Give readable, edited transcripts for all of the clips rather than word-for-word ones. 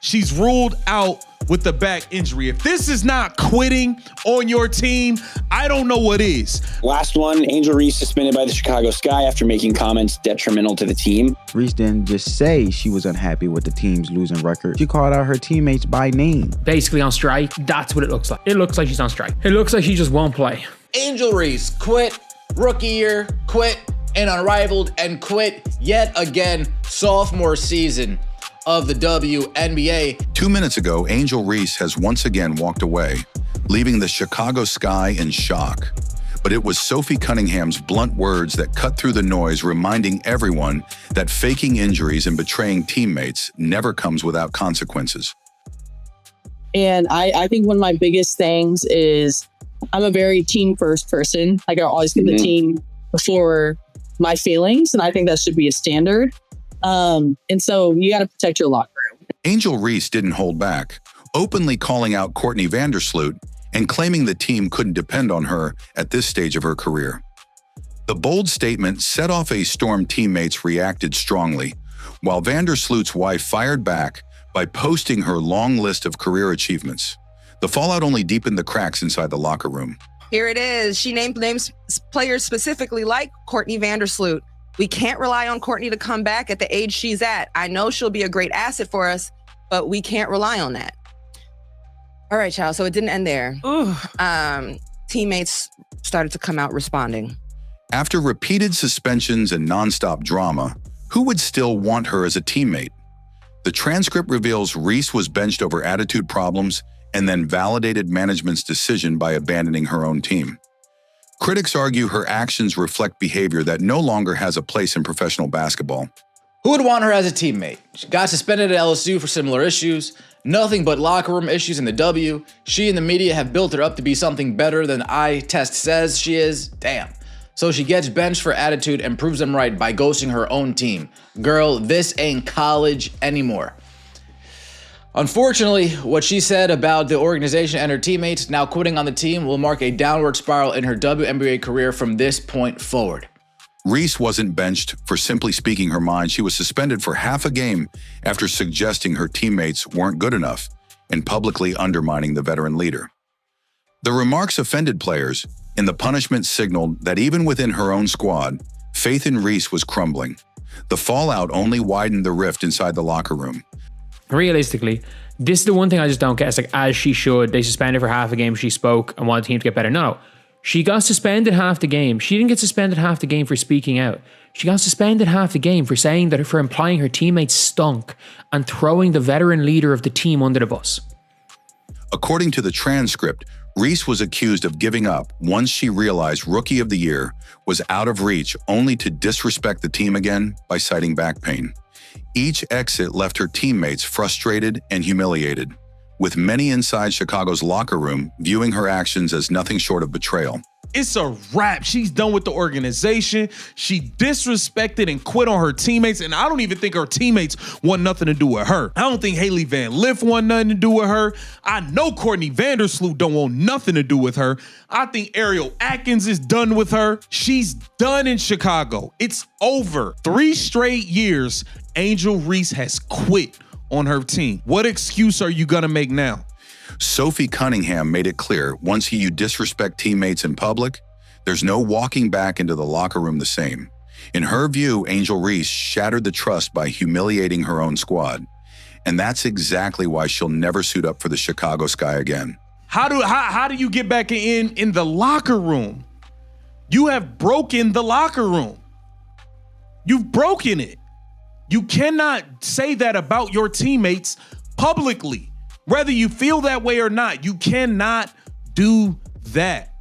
She's ruled out with the back injury. If this is not quitting on your team, I don't know what is. Last one, Angel Reese suspended by the Chicago Sky after making comments detrimental to the team. Reese didn't just say she was unhappy with the team's losing record. She called out her teammates by name. Basically on strike. That's what it looks like. It looks like she's on strike. It looks like she just won't play. Angel Reese quit rookie year, quit and unrivaled, and quit yet again sophomore season of the WNBA. 2 minutes ago, Angel Reese has once again walked away, leaving the Chicago Sky in shock. But it was Sophie Cunningham's blunt words that cut through the noise, reminding everyone that faking injuries and betraying teammates never comes without consequences. And I think one of my biggest things is I'm a very team first person. Like I always put the team before my feelings. And I think that should be a standard. And so you got to protect your locker room. Angel Reese didn't hold back, openly calling out Courtney Vandersloot and claiming the team couldn't depend on her at this stage of her career. The bold statement set off a storm. Teammates reacted strongly, while Vandersloot's wife fired back by posting her long list of career achievements. The fallout only deepened the cracks inside the locker room. Here it is. She named names players specifically like Courtney Vandersloot. We can't rely on Courtney to come back at the age she's at. I know she'll be a great asset for us, but we can't rely on that. All right, child. So it didn't end there. Teammates started to come out responding. After repeated suspensions and nonstop drama, who would still want her as a teammate? The transcript reveals Reese was benched over attitude problems and then validated management's decision by abandoning her own team. Critics argue her actions reflect behavior that no longer has a place in professional basketball. Who would want her as a teammate? She got suspended at LSU for similar issues. Nothing but locker room issues in the W. She and the media have built her up to be something better than eye test says she is. Damn. So she gets benched for attitude and proves them right by ghosting her own team. Girl, this ain't college anymore. Unfortunately, what she said about the organization and her teammates now quitting on the team will mark a downward spiral in her WNBA career from this point forward. Reese wasn't benched for simply speaking her mind. She was suspended for half a game after suggesting her teammates weren't good enough and publicly undermining the veteran leader. The remarks offended players, and the punishment signaled that even within her own squad, faith in Reese was crumbling. The fallout only widened the rift inside the locker room. Realistically, this is the one thing I just don't get. It's like, as she should, they suspended for half a game, she spoke and wanted the team to get better. No, she got suspended half the game. She didn't get suspended half the game for speaking out. She got suspended half the game for saying that, for implying her teammates stunk and throwing the veteran leader of the team under the bus. According to the transcript, Reese was accused of giving up once she realized Rookie of the Year was out of reach, only to disrespect the team again by citing back pain. Each exit left her teammates frustrated and humiliated, with many inside Chicago's locker room viewing her actions as nothing short of betrayal. It's a wrap. She's done with the organization. She disrespected and quit on her teammates, and I don't even think her teammates want nothing to do with her. I don't think Haley Van Lith want nothing to do with her. I know Courtney Vandersloot don't want nothing to do with her. I think Ariel Atkins is done with her. She's done in Chicago. It's over. 3 straight years, Angel Reese has quit on her team. What excuse are you gonna make now? Sophie Cunningham made it clear, once you disrespect teammates in public, there's no walking back into the locker room the same. In her view, Angel Reese shattered the trust by humiliating her own squad. And that's exactly why she'll never suit up for the Chicago Sky again. How do you get back in the locker room? You have broken the locker room. You've broken it. You cannot say that about your teammates publicly. Whether you feel that way or not, you cannot do that.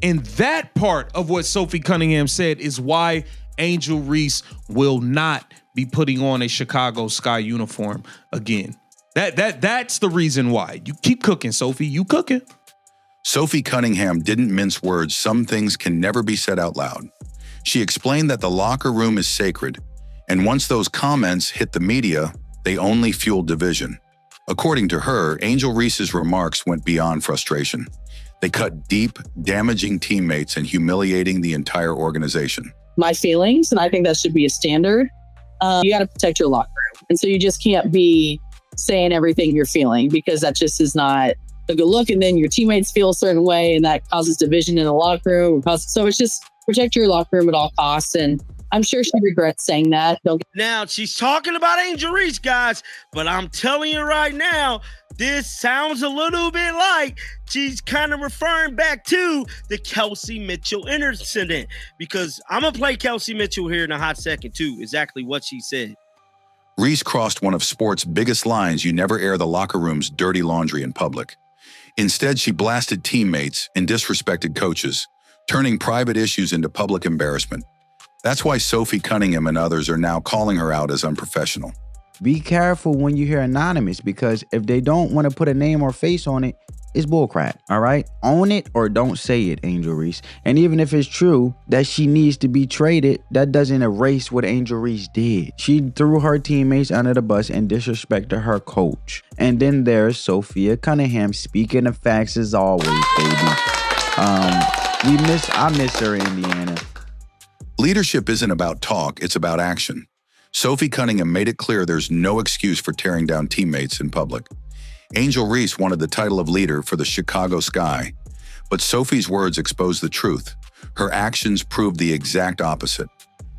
And that part of what Sophie Cunningham said is why Angel Reese will not be putting on a Chicago Sky uniform again. That's the reason why. You keep cooking, Sophie. You cooking. Sophie Cunningham didn't mince words. Some things can never be said out loud. She explained that the locker room is sacred, and once those comments hit the media, they only fueled division. According to her, Angel Reese's remarks went beyond frustration. They cut deep, damaging teammates and humiliating the entire organization. My feelings, and I think that should be a standard. You got to protect your locker room. And so you just can't be saying everything you're feeling, because that just is not a good look. And then your teammates feel a certain way, and that causes division in the locker room. So it's just protect your locker room at all costs. And I'm sure she regrets saying that. Now, she's talking about Angel Reese, guys, but I'm telling you right now, this sounds a little bit like she's kind of referring back to the Kelsey Mitchell incident, because I'm going to play Kelsey Mitchell here in a hot second, too, exactly what she said. Reese crossed one of sports' biggest lines: you never air the locker room's dirty laundry in public. Instead, she blasted teammates and disrespected coaches, turning private issues into public embarrassment. That's why Sophie Cunningham and others are now calling her out as unprofessional. Be careful when you hear anonymous, because if they don't want to put a name or face on it, it's bullcrap, all right? Own it or don't say it, Angel Reese. And even if it's true that she needs to be traded, that doesn't erase what Angel Reese did. She threw her teammates under the bus and disrespected her coach. And then there's Sophie Cunningham speaking the facts as always, baby. I miss her in Indiana. Leadership isn't about talk, it's about action. Sophie Cunningham made it clear there's no excuse for tearing down teammates in public. Angel Reese wanted the title of leader for the Chicago Sky, but Sophie's words exposed the truth. Her actions proved the exact opposite.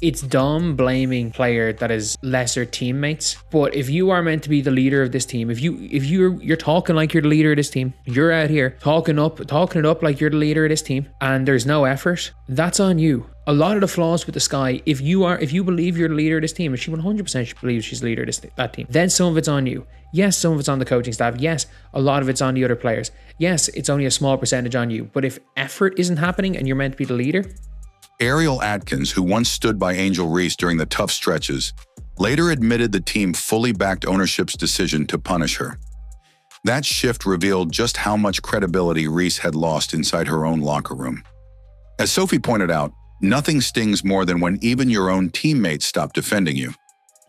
It's dumb blaming player that is lesser teammates. But if you are meant to be the leader of this team, if you're talking like you're the leader of this team, you're out here talking it up like you're the leader of this team, and there's no effort, that's on you. A lot of the flaws with the Sky, if you believe you're the leader of this team, and she 100% believes she's the leader of that team, then some of it's on you. Yes, some of it's on the coaching staff. Yes, a lot of it's on the other players. Yes, it's only a small percentage on you. But if effort isn't happening and you're meant to be the leader. Ariel Atkins, who once stood by Angel Reese during the tough stretches, later admitted the team fully backed ownership's decision to punish her. That shift revealed just how much credibility Reese had lost inside her own locker room. As Sophie pointed out, nothing stings more than when even your own teammates stop defending you.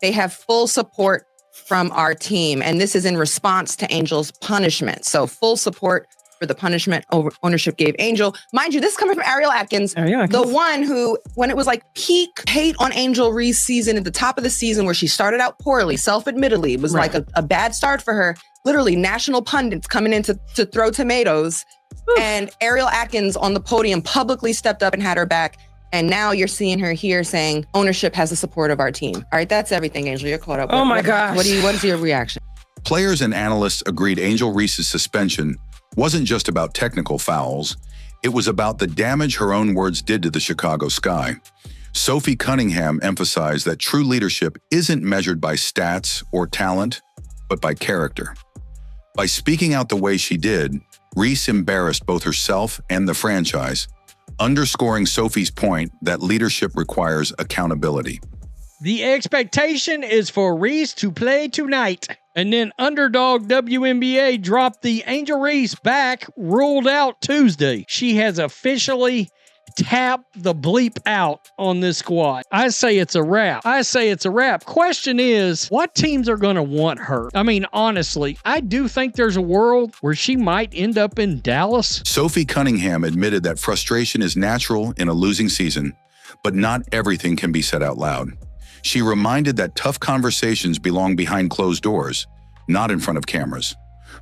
They have full support from our team, and this is in response to Angel's punishment. So full support for the punishment ownership gave Angel. Mind you, this is coming from Ariel Atkins, the one who, when it was like peak hate on Angel Reese season at the top of the season where she started out poorly, self-admittedly, it was like a bad start for her. Literally national pundits coming in to throw tomatoes. Oof. And Ariel Atkins on the podium publicly stepped up and had her back. And now you're seeing her here saying ownership has the support of our team. All right, that's everything, Angel. You're caught up. Oh my gosh. What is your reaction? Players and analysts agreed Angel Reese's suspension wasn't just about technical fouls. It was about the damage her own words did to the Chicago Sky. Sophie Cunningham emphasized that true leadership isn't measured by stats or talent, but by character. By speaking out the way she did, Reese embarrassed both herself and the franchise, underscoring Sophie's point that leadership requires accountability. The expectation is for Reese to play tonight. And then underdog WNBA dropped the Angel Reese back, ruled out Tuesday. She has officially tapped the bleep out on this squad. I say it's a wrap. Question is, what teams are going to want her? I mean, honestly, I do think there's a world where she might end up in Dallas. Sophie Cunningham admitted that frustration is natural in a losing season, but not everything can be said out loud. She reminded that tough conversations belong behind closed doors, not in front of cameras.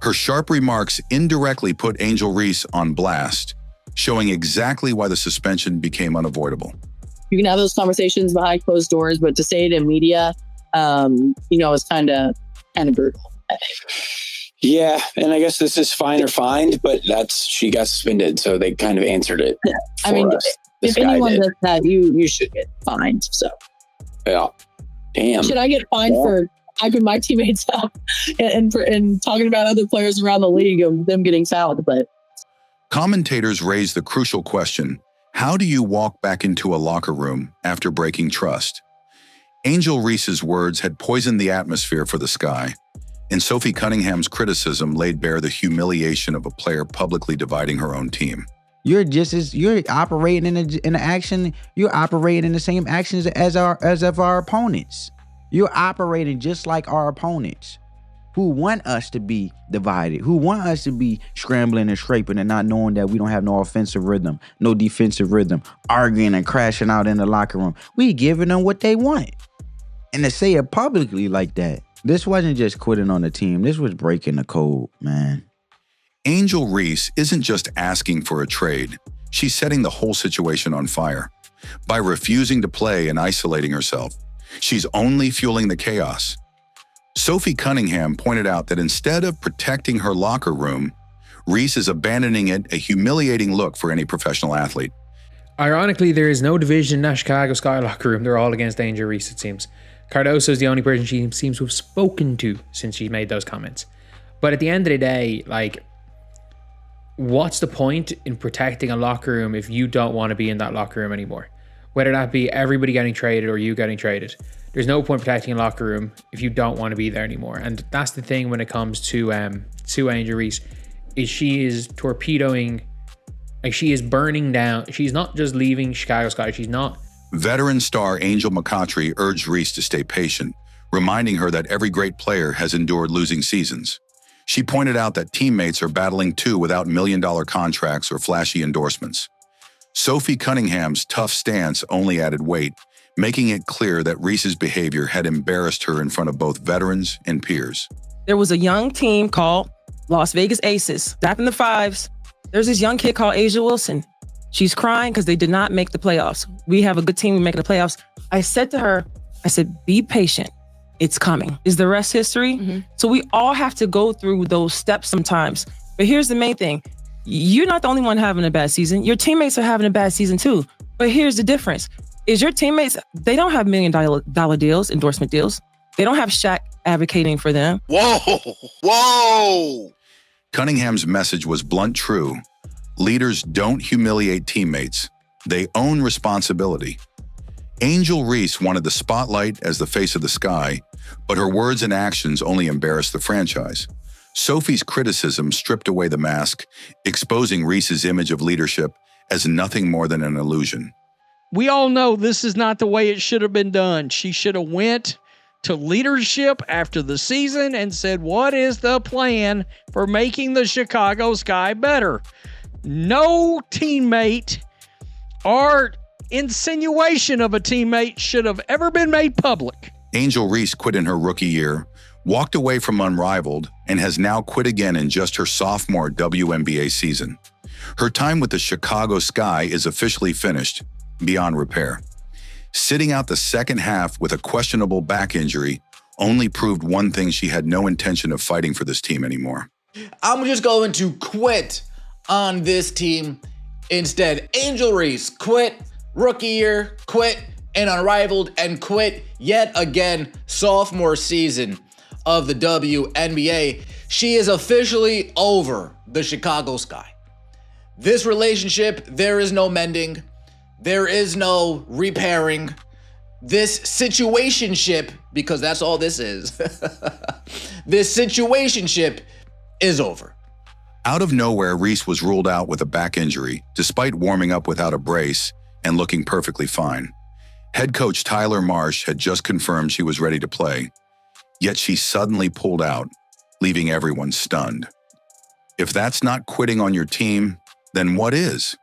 Her sharp remarks indirectly put Angel Reese on blast, showing exactly why the suspension became unavoidable. You can have those conversations behind closed doors, but to say it in media, is kind of brutal. Yeah, and I guess this is fine or fined, but she got suspended, so they kind of answered it. I mean, if anyone does that, you should get fined. So, yeah, damn. Should I get fined for hyping my teammates up and talking about other players around the league of them getting fouled? But commentators raised the crucial question: how do you walk back into a locker room after breaking trust? Angel Reese's words had poisoned the atmosphere for the Sky, and Sophie Cunningham's criticism laid bare the humiliation of a player publicly dividing her own team. You're operating in the same actions as our opponents. You're operating just like our opponents, who want us to be divided, who want us to be scrambling and scraping and not knowing that we don't have no offensive rhythm, no defensive rhythm, arguing and crashing out in the locker room. We giving them what they want. And to say it publicly like that, This wasn't just quitting on the team. This was breaking the code, man. Angel Reese isn't just asking for a trade. She's setting the whole situation on fire. By refusing to play and isolating herself, she's only fueling the chaos. Sophie Cunningham pointed out that instead of protecting her locker room, Reese is abandoning it, a humiliating look for any professional athlete. Ironically, there is no division in that Chicago Sky locker room. They're all against Angel Reese, it seems. Cardoso is the only person she seems to have spoken to since she made those comments. But at the end of the day, like, what's the point in protecting a locker room if you don't want to be in that locker room anymore? Whether that be everybody getting traded or you getting traded. There's no point protecting a locker room if you don't want to be there anymore. And that's the thing when it comes to Angel Reese, is she is torpedoing, like she is burning down. She's not just leaving Chicago Sky. She's not. Veteran star Angel McCoughtry urged Reese to stay patient, reminding her that every great player has endured losing seasons. She pointed out that teammates are battling too without million-dollar contracts or flashy endorsements. Sophie Cunningham's tough stance only added weight, making it clear that Reese's behavior had embarrassed her in front of both veterans and peers. There was a young team called Las Vegas Aces, back in the 5s. There's this young kid called Asia Wilson. She's crying because they did not make the playoffs. We have a good team, we make the playoffs. I said to her, I said, be patient. It's coming. Is the rest history? Mm-hmm. So we all have to go through those steps sometimes. But here's the main thing. You're not the only one having a bad season. Your teammates are having a bad season too. But here's the difference. Is your teammates, they don't have $1 million deals, endorsement deals. They don't have Shaq advocating for them. Whoa! Cunningham's message was blunt true. Leaders don't humiliate teammates. They own responsibility. Angel Reese wanted the spotlight as the face of the Sky, but her words and actions only embarrassed the franchise. Sophie's criticism stripped away the mask, exposing Reese's image of leadership as nothing more than an illusion. We all know this is not the way it should have been done. She should have went to leadership after the season and said, what is the plan for making the Chicago Sky better? No teammate or insinuation of a teammate should have ever been made public. Angel Reese quit in her rookie year, walked away from Unrivaled, and has now quit again in just her sophomore WNBA season. Her time with the Chicago Sky is officially finished, beyond repair. Sitting out the second half with a questionable back injury only proved one thing: she had no intention of fighting for this team anymore. I'm just going to quit on this team instead. Angel Reese quit rookie year, quit in Unrivaled, and quit yet again sophomore season of the WNBA. She is officially over the Chicago Sky. This relationship, there is no mending. There is no repairing. This situationship, because that's all this is, this situationship is over. Out of nowhere, Reese was ruled out with a back injury, despite warming up without a brace and looking perfectly fine. Head coach Tyler Marsh had just confirmed she was ready to play, yet she suddenly pulled out, leaving everyone stunned. If that's not quitting on your team, then what is?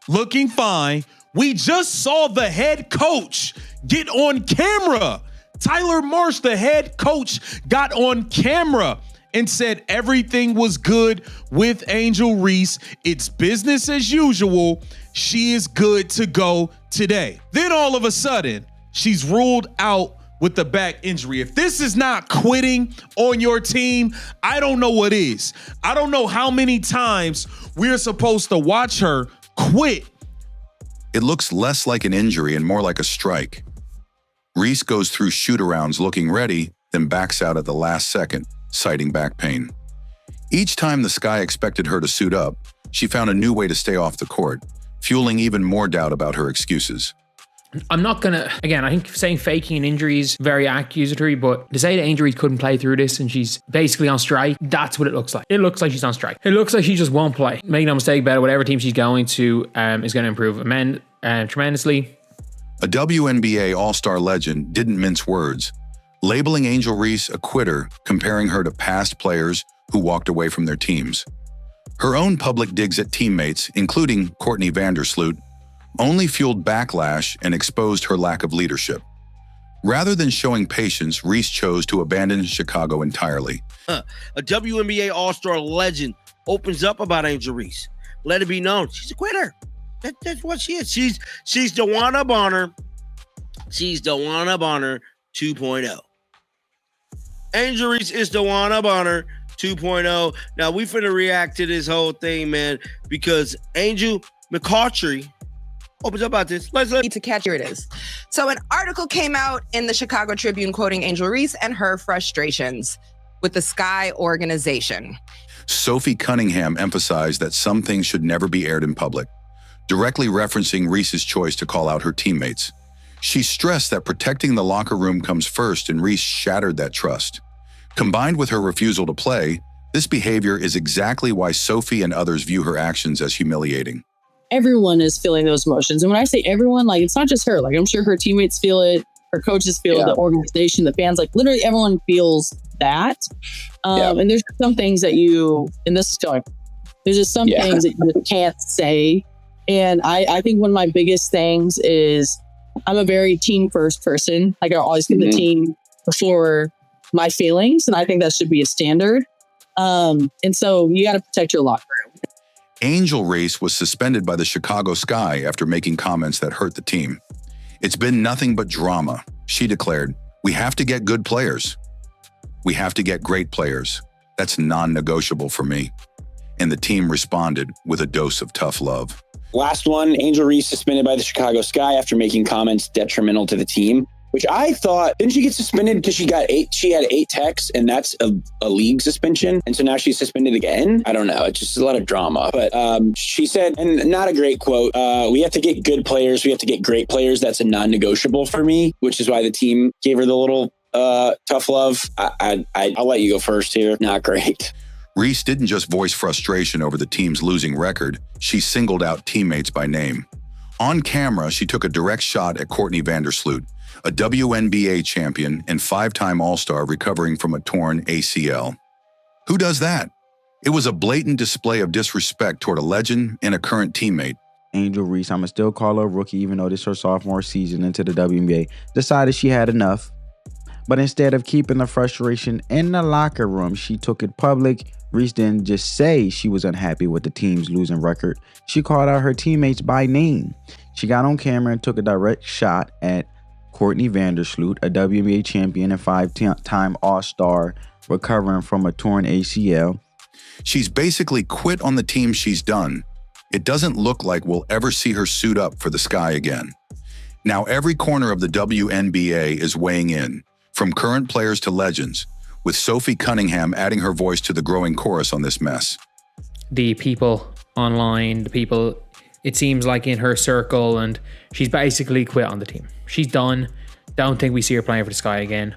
Looking fine. We just saw the head coach get on camera. Tyler Marsh, the head coach, got on camera and said everything was good with Angel Reese. It's business as usual. She is good to go today. Then all of a sudden, she's ruled out with the back injury. If this is not quitting on your team, I don't know what is. I don't know how many times we're supposed to watch her quit. It looks less like an injury and more like a strike. Reese goes through shoot-arounds looking ready, then backs out at the last second, citing back pain. Each time the Sky expected her to suit up, she found a new way to stay off the court, fueling even more doubt about her excuses. I'm not gonna, again, I think saying faking an injury is very accusatory, but to say that Angel Reese couldn't play through this and she's basically on strike, that's what it looks like. It looks like she's on strike. It looks like she just won't play. Make no mistake about it, whatever team she's going to is going to improve tremendously. A WNBA All-Star legend didn't mince words, labeling Angel Reese a quitter, comparing her to past players who walked away from their teams. Her own public digs at teammates, including Courtney Vandersloot, only fueled backlash and exposed her lack of leadership. Rather than showing patience, Reese chose to abandon Chicago entirely. A WNBA All-Star legend opens up about Angel Reese. Let it be known, she's a quitter. That's what she is. She's DeWanna Bonner. She's DeWanna Bonner 2.0. Angel Reese is DeWanna Bonner 2.0. Now, we finna react to this whole thing, man, because Angel McCautry opens up about this. Let's to catch. Here it is. So an article came out in the Chicago Tribune quoting Angel Reese and her frustrations with the Sky organization. Sophie Cunningham emphasized that some things should never be aired in public, directly referencing Reese's choice to call out her teammates. She stressed that protecting the locker room comes first, and Reese shattered that trust. Combined with her refusal to play, this behavior is exactly why Sophie and others view her actions as humiliating. Everyone is feeling those emotions. And when I say everyone, like, it's not just her. Like, I'm sure her teammates feel it, her coaches feel it, the organization, the fans, like, literally everyone feels that. And there's some things that there's just some things that you just can't say. And I think one of my biggest things is I'm a very team first person. Like, I always put the team before my feelings. And I think that should be a standard. And so you got to protect your locker room. Angel Reese was suspended by the Chicago Sky after making comments that hurt the team. It's been nothing but drama. She declared, "We have to get good players. We have to get great players. That's non-negotiable for me." And the team responded with a dose of tough love. Last one, Angel Reese suspended by the Chicago Sky after making comments detrimental to the team, which I thought, didn't she get suspended because she had 8 techs, and that's a league suspension? And so now she's suspended again? I don't know. It's just a lot of drama. But she said, and not a great quote, we have to get good players. We have to get great players. That's a non-negotiable for me, which is why the team gave her the little tough love. I'll let you go first here. Not great. Reese didn't just voice frustration over the team's losing record. She singled out teammates by name. On camera, she took a direct shot at Courtney Vandersloot, a WNBA champion and 5-time All-Star recovering from a torn ACL. Who does that? It was a blatant display of disrespect toward a legend and a current teammate. Angel Reese, I'm going to still call her a rookie, even though this is her sophomore season into the WNBA, decided she had enough. But instead of keeping the frustration in the locker room, she took it public. Reese didn't just say she was unhappy with the team's losing record. She called out her teammates by name. She got on camera and took a direct shot at Courtney Vandersloot, a WNBA champion and 5-time All-Star recovering from a torn ACL. She's basically quit on the team she's done. It doesn't look like we'll ever see her suit up for the Sky again. Now every corner of the WNBA is weighing in, from current players to legends, with Sophie Cunningham adding her voice to the growing chorus on this mess. The people online, the people, it seems like in her circle, and she's basically quit on the team. She's done. Don't think we see her playing for the Sky again.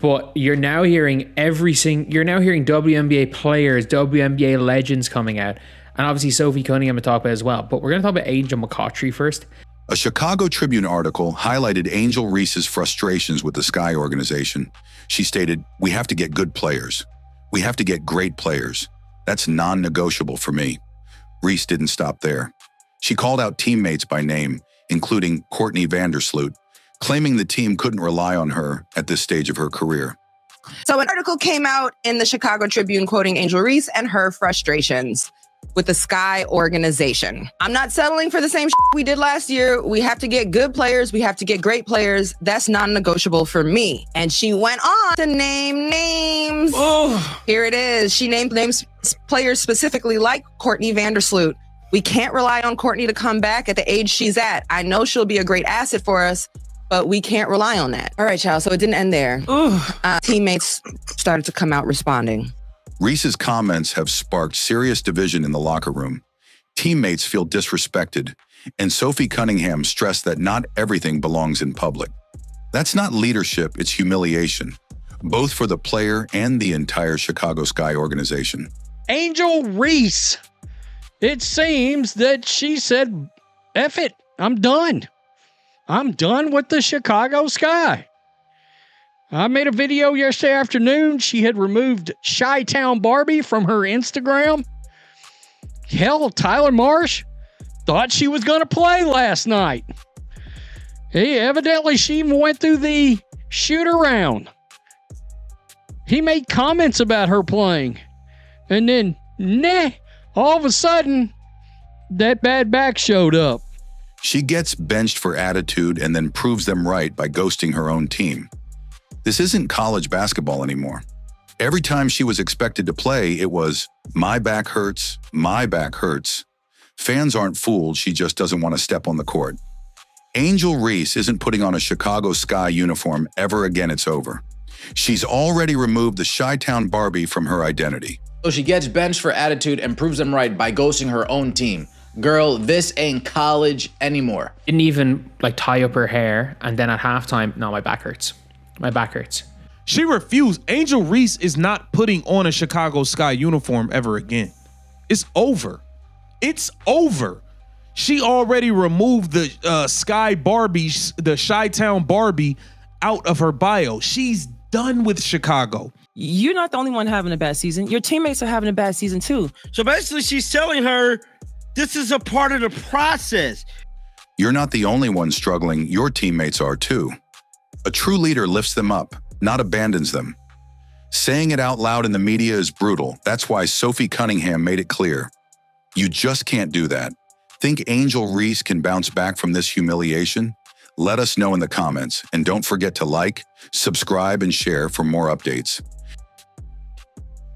But you're now hearing WNBA players, WNBA legends coming out. And obviously Sophie Cunningham will talk about it as well. But we're going to talk about Angel McCautry first. A Chicago Tribune article highlighted Angel Reese's frustrations with the Sky organization. She stated, "We have to get good players. We have to get great players. That's non-negotiable for me." Reese didn't stop there. She called out teammates by name, including Courtney Vandersloot, claiming the team couldn't rely on her at this stage of her career. So an article came out in the Chicago Tribune quoting Angel Reese and her frustrations with the Sky organization. "I'm not settling for the same we did last year. We have to get good players. We have to get great players. That's non-negotiable for me." And she went on to name names. Oh, Here it is. She named names, players specifically like Courtney Vandersloot. "We can't rely on Courtney to come back at the age she's at. I know she'll be a great asset for us, but we can't rely on that." All right, child. So it didn't end there. Teammates started to come out responding. Reese's comments have sparked serious division in the locker room. Teammates feel disrespected, and Sophie Cunningham stressed that not everything belongs in public. That's not leadership, it's humiliation, both for the player and the entire Chicago Sky organization. Angel Reese. It seems that she said, F it, I'm done. I'm done with the Chicago Sky. I made a video yesterday afternoon. She had removed Chi-Town Barbie from her Instagram. Hell, Tyler Marsh thought she was going to play last night. Evidently, she even went through the shoot around. He made comments about her playing. And then, all of a sudden, that bad back showed up. She gets benched for attitude and then proves them right by ghosting her own team. This isn't college basketball anymore. Every time she was expected to play, it was, my back hurts, my back hurts. Fans aren't fooled, she just doesn't want to step on the court. Angel Reese isn't putting on a Chicago Sky uniform ever again, it's over. She's already removed the Chi-Town Barbie from her identity. So she gets benched for attitude and proves them right by ghosting her own team. Girl, this ain't college anymore. Didn't even tie up her hair, and then at halftime, no, my back hurts. My back hurts. She refused. Angel Reese is not putting on a Chicago Sky uniform ever again. It's over. It's over. She already removed the Sky Barbie, the Chi-Town Barbie out of her bio. She's done with Chicago. You're not the only one having a bad season. Your teammates are having a bad season too. So basically, she's telling her this is a part of the process. You're not the only one struggling, your teammates are too. A true leader lifts them up, not abandons them. Saying it out loud in the media is brutal. That's why Sophie Cunningham made it clear. You just can't do that. Think Angel Reese can bounce back from this humiliation? Let us know in the comments, and don't forget to like, subscribe, and share for more updates.